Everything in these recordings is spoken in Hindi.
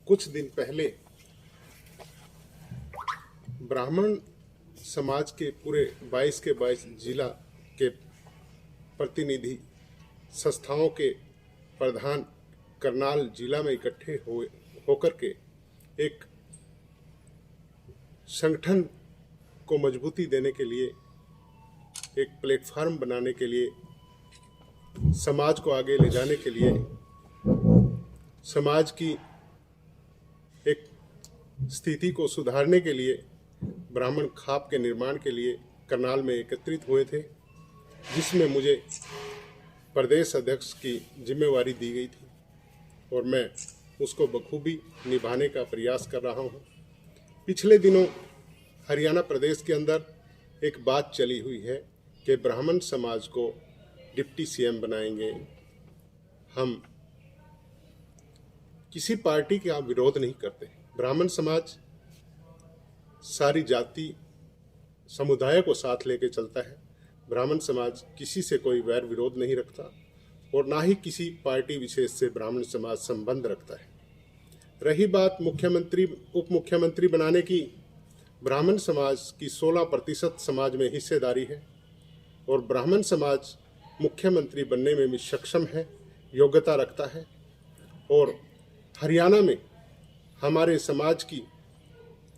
कुछ दिन पहले ब्राह्मण समाज के पूरे 22 के 22 जिला के प्रतिनिधि संस्थाओं के प्रधान करनाल जिला में इकट्ठे होकर के एक संगठन को मजबूती देने के लिए, एक प्लेटफार्म बनाने के लिए, समाज को आगे ले जाने के लिए, समाज की एक स्थिति को सुधारने के लिए, ब्राह्मण खाप के निर्माण के लिए करनाल में एकत्रित हुए थे, जिसमें मुझे प्रदेश अध्यक्ष की जिम्मेवारी दी गई थी और मैं उसको बखूबी निभाने का प्रयास कर रहा हूँ। पिछले दिनों हरियाणा प्रदेश के अंदर एक बात चली हुई है कि ब्राह्मण समाज को डिप्टी सीएम बनाएंगे। हम किसी पार्टी का विरोध नहीं करते। ब्राह्मण समाज सारी जाति समुदाय को साथ लेके चलता है। ब्राह्मण समाज किसी से कोई वैर विरोध नहीं रखता और ना ही किसी पार्टी विशेष से ब्राह्मण समाज संबंध रखता है। रही बात मुख्यमंत्री उप मुख्यमंत्री बनाने की, ब्राह्मण समाज की 16% समाज में हिस्सेदारी है और ब्राह्मण समाज मुख्यमंत्री बनने में भी सक्षम है, योग्यता रखता है। और हरियाणा में हमारे समाज की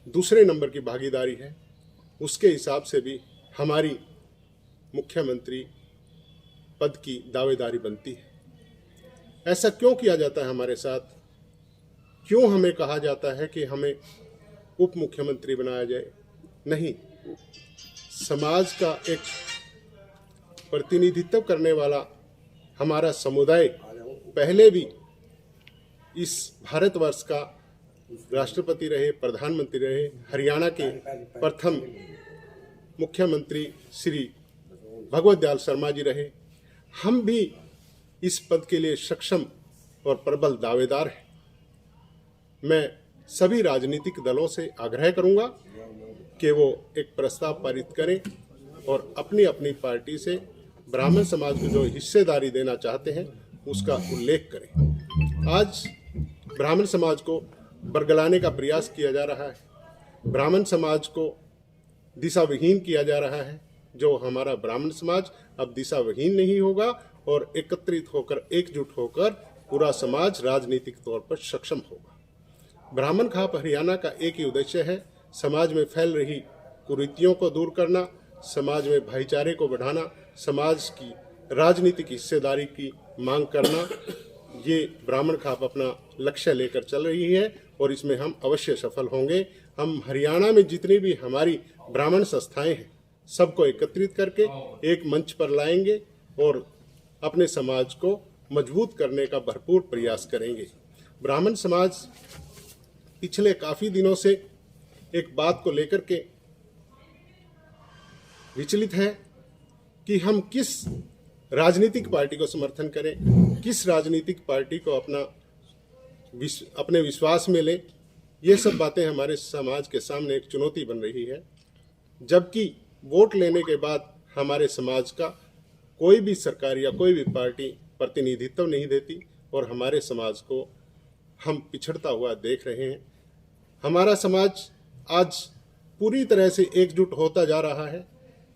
दूसरे नंबर की भागीदारी है, उसके हिसाब से भी हमारी मुख्यमंत्री पद की दावेदारी बनती है। ऐसा क्यों किया जाता है हमारे साथ? क्यों हमें कहा जाता है कि हमें उप मुख्यमंत्री बनाया जाए? नहीं, समाज का एक प्रतिनिधित्व करने वाला हमारा समुदाय पहले भी इस भारतवर्ष का राष्ट्रपति रहे, प्रधानमंत्री रहे, हरियाणा के प्रथम मुख्यमंत्री श्री भगवत दयाल शर्मा जी रहे। हम भी इस पद के लिए सक्षम और प्रबल दावेदार हैं। मैं सभी राजनीतिक दलों से आग्रह करूंगा कि वो एक प्रस्ताव पारित करें और अपनी अपनी पार्टी से ब्राह्मण समाज को जो हिस्सेदारी देना चाहते हैं उसका उल्लेख करें। आज ब्राह्मण समाज को बरगलाने का प्रयास किया जा रहा है, ब्राह्मण समाज को दिशाविहीन किया जा रहा है। जो हमारा ब्राह्मण समाज अब दिशाविहीन नहीं होगा और एकत्रित होकर, एकजुट होकर पूरा समाज राजनीतिक तौर पर सक्षम होगा। ब्राह्मण खाप हरियाणा का एक ही उद्देश्य है, समाज में फैल रही कुरीतियों को दूर करना, समाज में भाईचारे को बढ़ाना, समाज की राजनीतिक हिस्सेदारी की मांग करना। ये ब्राह्मण खाप अपना लक्ष्य लेकर चल रही है और इसमें हम अवश्य सफल होंगे। हम हरियाणा में जितनी भी हमारी ब्राह्मण संस्थाएं हैं सबको एकत्रित करके एक मंच पर लाएंगे और अपने समाज को मजबूत करने का भरपूर प्रयास करेंगे। ब्राह्मण समाज पिछले काफ़ी दिनों से एक बात को लेकर के विचलित है कि हम किस राजनीतिक पार्टी को समर्थन करें, किस राजनीतिक पार्टी को अपने विश्वास में लें। ये सब बातें हमारे समाज के सामने एक चुनौती बन रही है, जबकि वोट लेने के बाद हमारे समाज का कोई भी सरकार या कोई भी पार्टी प्रतिनिधित्व नहीं देती और हमारे समाज को हम पिछड़ता हुआ देख रहे हैं। हमारा समाज आज पूरी तरह से एकजुट होता जा रहा है।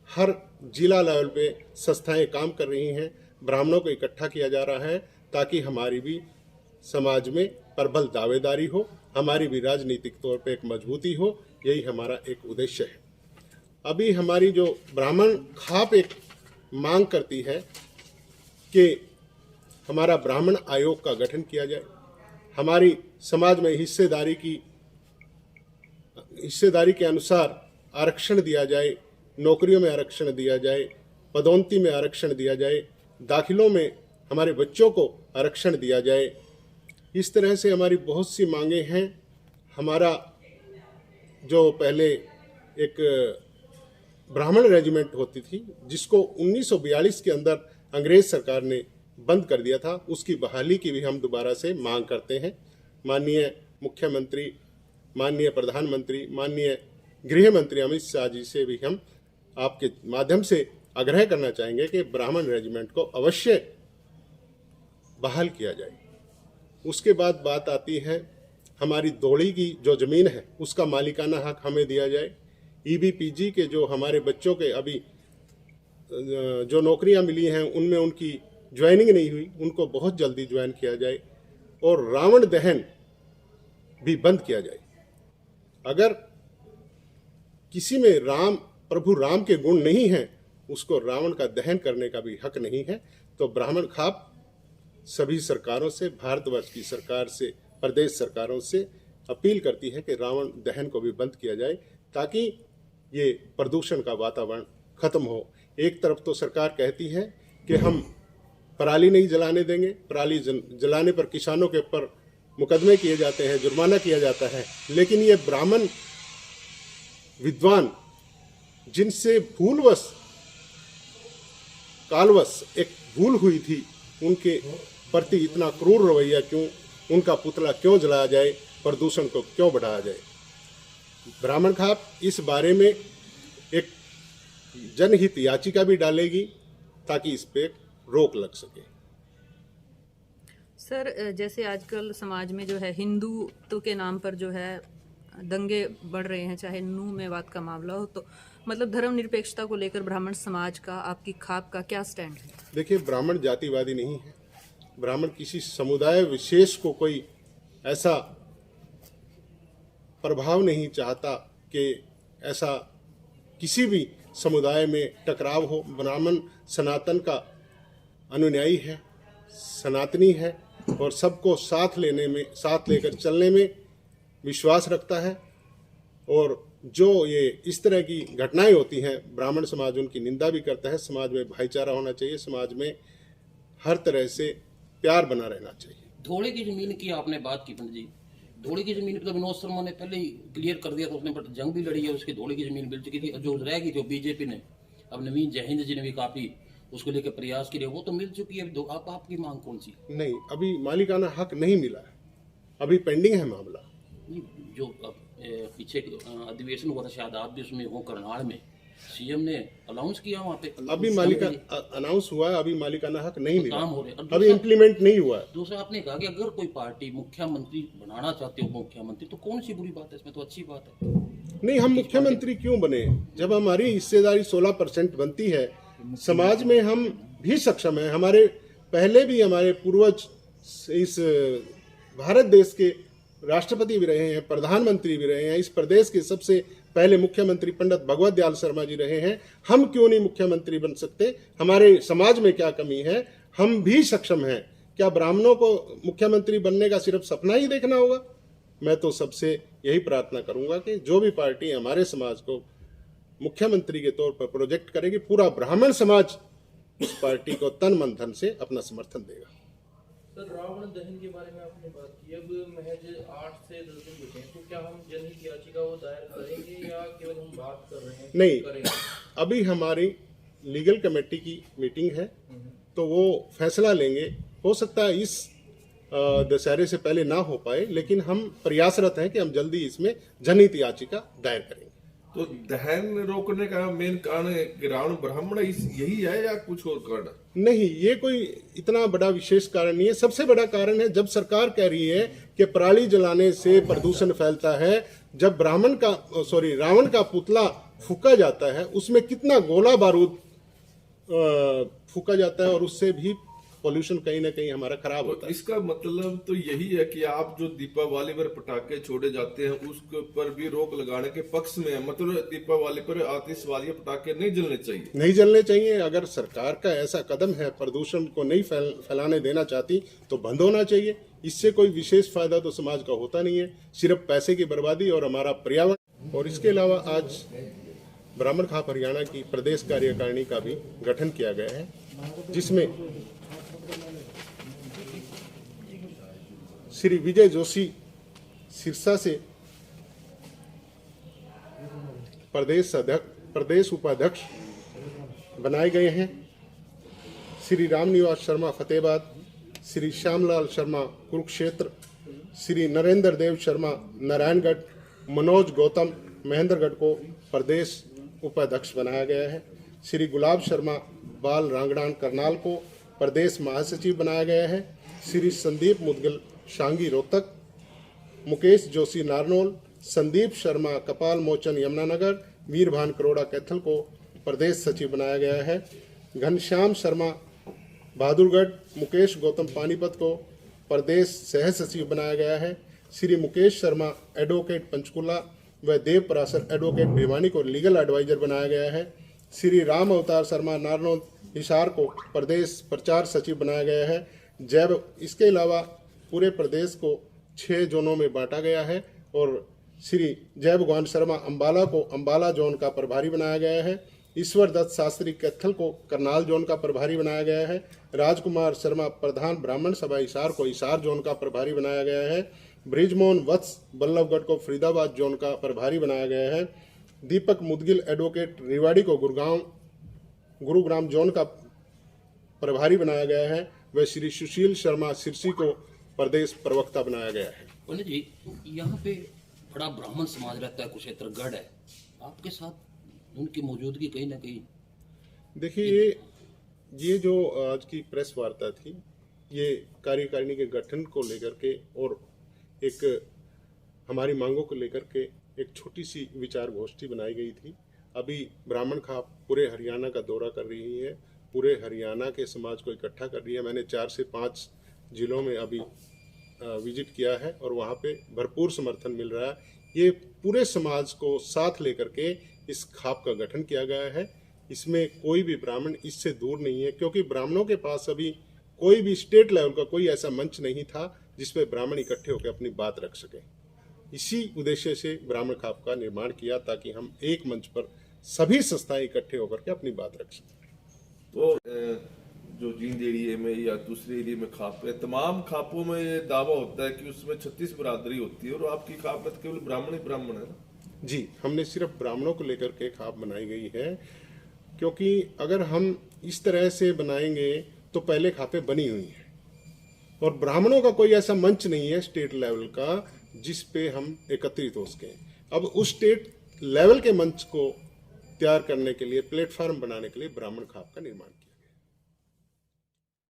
हर जिला लेवल पे संस्थाएं काम कर रही हैं, ब्राह्मणों को इकट्ठा किया जा रहा है ताकि हमारी भी समाज में प्रबल दावेदारी हो, हमारी भी राजनीतिक तौर पे एक मजबूती हो। यही हमारा एक उद्देश्य है। अभी हमारी जो ब्राह्मण खाप एक मांग करती है कि हमारा ब्राह्मण आयोग का गठन किया जाए, हमारी समाज में हिस्सेदारी के अनुसार आरक्षण दिया जाए, नौकरियों में आरक्षण दिया जाए, पदोन्नति में आरक्षण दिया जाए, दाखिलों में हमारे बच्चों को आरक्षण दिया जाए। इस तरह से हमारी बहुत सी मांगें हैं। हमारा जो पहले एक ब्राह्मण रेजिमेंट होती थी जिसको 1942 के अंदर अंग्रेज सरकार ने बंद कर दिया था, उसकी बहाली की भी हम दोबारा से मांग करते हैं। माननीय मुख्यमंत्री, माननीय प्रधानमंत्री, माननीय गृह मंत्री अमित शाह जी से भी हम आपके माध्यम से आग्रह करना चाहेंगे कि ब्राह्मण रेजिमेंट को अवश्य बहाल किया जाए। उसके बाद बात आती है हमारी दौड़ी की जो ज़मीन है उसका मालिकाना हक हमें दिया जाए। ईबीपीजी के जो हमारे बच्चों के अभी जो नौकरियां मिली हैं उनमें उनकी ज्वाइनिंग नहीं हुई, उनको बहुत जल्दी ज्वाइन किया जाए। और रावण दहन भी बंद किया जाए। अगर किसी में प्रभु राम के गुण नहीं हैं, उसको रावण का दहन करने का भी हक नहीं है। तो ब्राह्मण खाप सभी सरकारों से, भारतवर्ष की सरकार से, प्रदेश सरकारों से अपील करती है कि रावण दहन को भी बंद किया जाए, ताकि ये प्रदूषण का वातावरण खत्म हो। एक तरफ तो सरकार कहती है कि हम पराली नहीं जलाने देंगे, पराली जलाने पर किसानों के ऊपर मुकदमे किए जाते हैं, जुर्माना किया जाता है, लेकिन ये ब्राह्मण विद्वान जिनसे भूलवश कालवश एक भूल हुई थी, उनके प्रति इतना क्रूर रवैया क्यों, उनका पुतला क्यों जलाया जाए, प्रदूषण को क्यों बढ़ाया जाए। ब्राह्मण खाप इस बारे में एक जनहित याचिका भी डालेगी ताकि इस पे रोक लग सके। सर, जैसे आजकल समाज में जो है हिंदुत्व के नाम पर जो है दंगे बढ़ रहे हैं, चाहे नूह मेवात का मामला हो, तो मतलब धर्मनिरपेक्षता को लेकर ब्राह्मण समाज का, आपकी खाप का क्या स्टैंड है? देखिए, ब्राह्मण जातिवादी नहीं है। ब्राह्मण किसी समुदाय विशेष को कोई ऐसा प्रभाव नहीं चाहता कि ऐसा किसी भी समुदाय में टकराव हो। ब्राह्मण सनातन का अनुयायी है, सनातनी है और सबको साथ लेकर चलने में विश्वास रखता है। और जो ये इस तरह की घटनाएं होती हैं, ब्राह्मण समाज उनकी निंदा भी करता है। समाज में भाईचारा होना चाहिए, समाज में हर तरह से प्यार बना रहना चाहिए। धोड़े की जमीन की आपने बात की पंडित जी, धोड़े की जमीन तो विनोद शर्मा ने पहले ही क्लियर कर दिया था, उसने बट जंग भी लड़ी है, उसकी धोड़े की जमीन मिल चुकी थी। जो रह गई जो बीजेपी ने, अब नवीन जयहिंद जी ने भी काफी उसको लेकर प्रयास किए, वो तो मिल चुकी है। आपकी मांग कौन सी? नहीं, अभी मालिकाना हक नहीं मिला है, अभी पेंडिंग है मामला। जो पीछे अधिवेशन हुआ था, शायद आप भी उसमें हो, करनाल में सीएम ने अनाउंस किया वहाँ पे, अभी अनाउंस हुआ है, अभी मालिकाना हक नहीं मिला, काम हो रहे, अभी इम्प्लीमेंट नहीं हुआ है। दूसरा आपने कहा कि अगर कोई पार्टी मुख्यमंत्री बनाना चाहती हो मुख्यमंत्री, तो कौन सी बुरी बात है इसमें? तो अच्छी बात है। नहीं, हम मुख्यमंत्री क्यों बने? जब हमारी हिस्सेदारी 16% बनती है, समाज में हम भी सक्षम हैं। हमारे पहले भी हमारे पूर्वज इस भारत देश के राष्ट्रपति भी रहे हैं, प्रधानमंत्री भी रहे हैं। इस प्रदेश के सबसे पहले मुख्यमंत्री पंडित भगवत दयाल शर्मा जी रहे हैं। हम क्यों नहीं मुख्यमंत्री बन सकते? हमारे समाज में क्या कमी है? हम भी सक्षम हैं। क्या ब्राह्मणों को मुख्यमंत्री बनने का सिर्फ सपना ही देखना होगा? मैं तो सबसे यही प्रार्थना करूंगा कि जो भी पार्टी हमारे समाज को मुख्यमंत्री के तौर पर प्रोजेक्ट करेगी, पूरा ब्राह्मण समाज उस पार्टी को तन मन धन से अपना समर्थन देगा। सर, रावण दहन के बारे में आपने बात की, अब महज 8 से 10 दिन बचे हैं, तो क्या हम जनहित याचिका वो दायर करेंगे या केवल हम बात कर रहे हैं? नहीं, करेंगे। अभी हमारी लीगल कमेटी की मीटिंग है, तो वो फैसला लेंगे। हो सकता है इस दशहरे से पहले ना हो पाए, लेकिन हम प्रयासरत हैं कि हम जल्दी इसमें जनहित याचिका दायर करेंगे। तो दहन रोकने का मेन कारण रावण ब्राह्मण यही है या कुछ और कारण? नहीं, ये कोई इतना बड़ा विशेष कारण नहीं है। सबसे बड़ा कारण है जब सरकार कह रही है कि पराली जलाने से प्रदूषण फैलता है, जब रावण का पुतला फूका जाता है, उसमें कितना गोला बारूद फूका जाता है और उससे भी पोल्यूशन कहीं ना कहीं हमारा खराब होता है। इसका मतलब तो यही है कि आप जो दीपावली पर पटाखे छोड़े जाते हैं उसके ऊपर भी रोक लगाने के पक्ष में है। मतलब दीपावली पर आतिशबाजी पटाखे नहीं जलने चाहिए? नहीं जलने चाहिए। अगर सरकार का ऐसा कदम है, प्रदूषण को नहीं फैलाने देना चाहती, तो बंद होना चाहिए। इससे कोई विशेष फायदा तो समाज का होता नहीं है, सिर्फ पैसे की बर्बादी और हमारा पर्यावरण। और इसके अलावा आज ब्राह्मण खाप हरियाणा की प्रदेश कार्यकारिणी का भी गठन किया गया है, जिसमें श्री विजय जोशी सिरसा से प्रदेश उपाध्यक्ष बनाए गए हैं। श्री रामनिवास शर्मा फतेहाबाद, श्री श्यामलाल शर्मा कुरुक्षेत्र, श्री नरेंद्र देव शर्मा नारायणगढ़, मनोज गौतम महेंद्रगढ़ को प्रदेश उपाध्यक्ष बनाया गया है। श्री गुलाब शर्मा बाल रांगड़ान करनाल को प्रदेश महासचिव बनाया गया है। श्री संदीप मुदगल शांगी रोहतक मुकेश जोशी नारनौल, संदीप शर्मा कपाल मोचन यमुनानगर, वीरभान करोड़ा कैथल को प्रदेश सचिव बनाया गया है। घनश्याम शर्मा बहादुरगढ़, मुकेश गौतम पानीपत को प्रदेश सह सचिव बनाया गया है। श्री मुकेश शर्मा एडवोकेट पंचकुला व देव पराशर एडवोकेट भिवानी को लीगल एडवाइजर बनाया गया है। श्री राम अवतार शर्मा नारनौल हिसार को प्रदेश प्रचार सचिव बनाया गया है। इसके अलावा पूरे प्रदेश को 6 जोनों में बांटा गया है और श्री जय भगवान शर्मा अंबाला को अंबाला जोन का प्रभारी बनाया गया है। ईश्वर दत्त शास्त्री कैथल को करनाल जोन का प्रभारी बनाया गया है। राजकुमार शर्मा प्रधान ब्राह्मण सभा हिसार को हिसार जोन का प्रभारी बनाया गया है। ब्रिजमोहन वत्स बल्लभगढ़ को फरीदाबाद जोन का प्रभारी बनाया गया है। दीपक मुदगिल एडवोकेट रेवाड़ी को गुरुग्राम जोन का प्रभारी बनाया गया है। व श्री सुशील शर्मा सिरसी को प्रदेश प्रवक्ता बनाया गया है। पंडित जी, यहाँ पे बड़ा ब्राह्मण समाज रहता है, कुरुक्षेत्र गढ़ है, आपके साथ उनकी मौजूदगी कहीं ना कहीं। देखिए, ये जो आज की प्रेस वार्ता थी, ये कार्यकारिणी के गठन को लेकर के और एक हमारी मांगों को लेकर के एक छोटी सी विचार गोष्ठी बनाई गई थी। अभी ब्राह्मण खाप पूरे हरियाणा का दौरा कर रही है, पूरे हरियाणा के समाज को इकट्ठा कर रही है। मैंने 4 से 5 जिलों में अभी विजिट किया है और वहाँ पे भरपूर समर्थन मिल रहा है। ये पूरे समाज को साथ लेकर के इस खाप का गठन किया गया है। इसमें कोई भी ब्राह्मण इससे दूर नहीं है, क्योंकि ब्राह्मणों के पास अभी कोई भी स्टेट लेवल का कोई ऐसा मंच नहीं था जिसमें ब्राह्मण इकट्ठे होकर अपनी बात रख सकें। इसी उद्देश्य से ब्राह्मण खाप का निर्माण किया, ताकि हम एक मंच पर सभी संस्थाएं इकट्ठे होकर के अपनी बात रख सकें। तो जो जींद एरिया में या दूसरे एरिया में खाप है, तमाम खापों में ये दावा होता है कि उसमें 36 बिरादरी होती है और आपकी खाप में तो केवल ब्राह्मण ही ब्राह्मण है ना? जी, हमने सिर्फ ब्राह्मणों को लेकर के खाप बनाई गई है, क्योंकि अगर हम इस तरह से बनाएंगे तो पहले खापे बनी हुई हैं और ब्राह्मणों का कोई ऐसा मंच नहीं है स्टेट लेवल का जिस पे हम एकत्रित हो सकें। अब उस स्टेट लेवल के मंच को तैयार करने के लिए, प्लेटफॉर्म बनाने के लिए ब्राह्मण खाप का निर्माण किया।